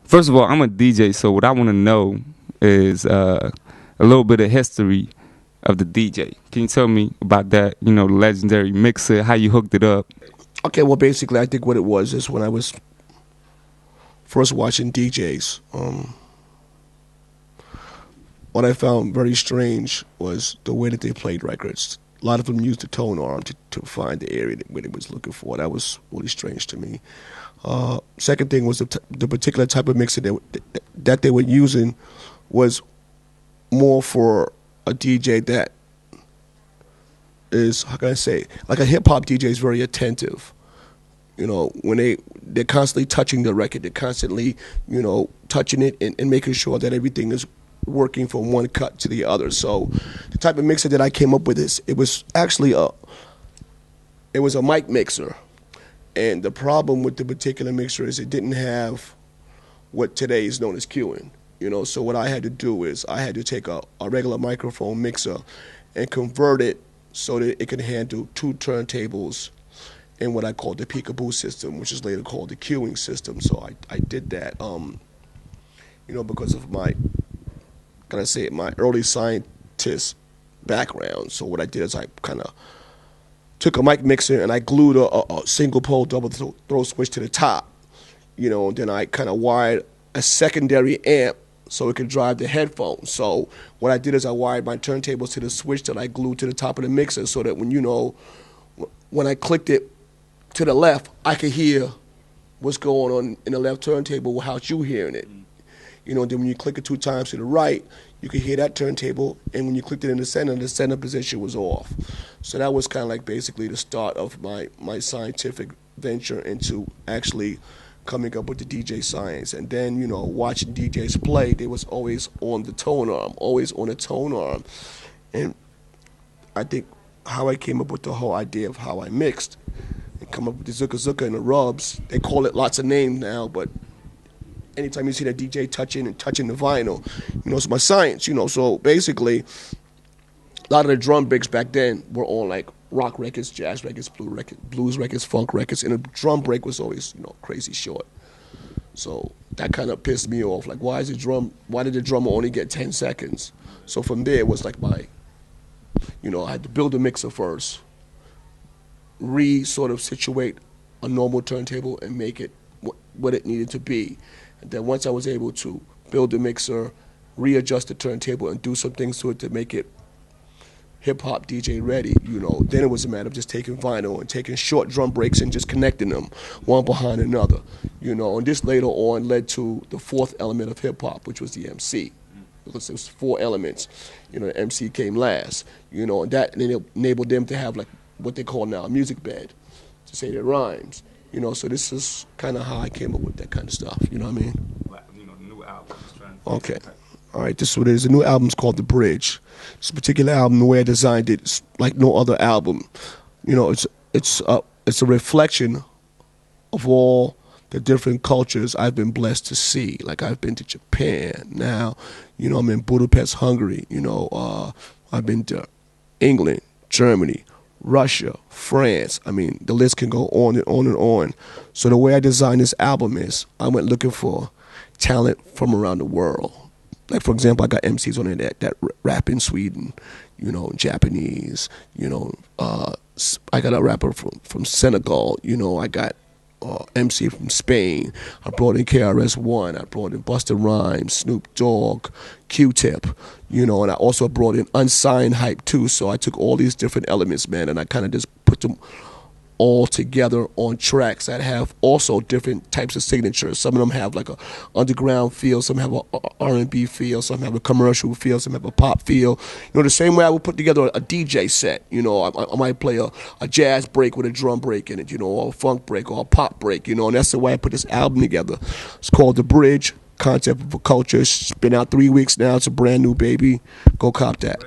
First of all, I'm a DJ, so what I want to know is a little bit of history of the DJ. Can you tell me about that? You know, the legendary mixer, how you hooked it up. Okay, well, basically, I think what it was is when I was first watching DJs, what I found very strange was the way that they played records. A lot of them used the tone arm to find the area that they was looking for. That was really strange to me. Second thing was the particular type of mixer that they were using was more for a DJ that is, how can I say, like a hip hop DJ is very attentive. You know, when they're constantly touching the record, they're constantly, you know, touching it and making sure that everything is working from one cut to the other. So the type of mixer that I came up with is, it was actually a mic mixer. And the problem with the particular mixer is it didn't have what today is known as queuing. You know, so what I had to do is I had to take a regular microphone mixer and convert it so that it could handle two turntables in what I called the peekaboo system, which is later called the queuing system. So I did that, you know, because of my, can I say it, my early scientist background. So what I did is I kind of took a mic mixer and I glued a single pole double throw switch to the top, you know, and then I kind of wired a secondary amp so it could drive the headphones. So what I did is I wired my turntables to the switch that I glued to the top of the mixer so that when, you know, when I clicked it to the left, I could hear what's going on in the left turntable without you hearing it. You know, then when you click it 2 times to the right, you could hear that turntable, and when you clicked it in the center position was off. So that was kind of like basically the start of my scientific venture into actually coming up with the DJ science. And then, you know, watching DJs play, they was always on the tone arm, And I think how I came up with the whole idea of how I mixed and come up with the Zuka Zuka and the rubs, they call it lots of names now, but anytime you see that DJ touching the vinyl, you know, it's my science, you know. So basically, a lot of the drum breaks back then were on like rock records, jazz records, blues records, funk records, and the drum break was always, you know, crazy short. So that kind of pissed me off. Like, why did the drummer only get 10 seconds? So from there, it was like you know, I had to build a mixer first, sort of situate a normal turntable and make it what it needed to be. And then once I was able to build the mixer, readjust the turntable, and do some things to it to make it hip-hop DJ ready, you know, then it was a matter of just taking vinyl and taking short drum breaks and just connecting them one behind another, you know. And this later on led to the fourth element of hip-hop, which was the MC. Because there was 4 elements, you know, the MC came last, you know, and that enabled them to have like what they call now a music bed to say their rhymes, you know. So this is kind of how I came up with that kind of stuff, you know what I mean? You know, the new album. Okay. All right, this is what it is. The new album's called The Bridge. This particular album, the way I designed it, is like no other album. You know, it's a reflection of all the different cultures I've been blessed to see. Like, I've been to Japan. Now, you know, I'm in Budapest, Hungary. You know, I've been to England, Germany, Russia, France. I mean, the list can go on and on and on. So the way I designed this album is I went looking for talent from around the world. Like, for example, I got MCs on there that rap in Sweden, you know, Japanese, you know. I got a rapper from Senegal, you know. I got MC from Spain. I brought in KRS-One. I brought in Busta Rhymes, Snoop Dogg, Q-Tip, you know. And I also brought in unsigned hype, too. So I took all these different elements, man, and I kind of just put them all together on tracks that have also different types of signatures. Some of them have like a underground feel, some have a R&B feel, some have a commercial feel, some have a pop feel. You know, the same way I would put together a DJ set. You know, I might play a jazz break with a drum break in it, you know, or a funk break or a pop break, you know, and that's the way I put this album together. It's called The Bridge, Concept of a Culture. It's been out 3 weeks now. It's a brand new baby. Go cop that.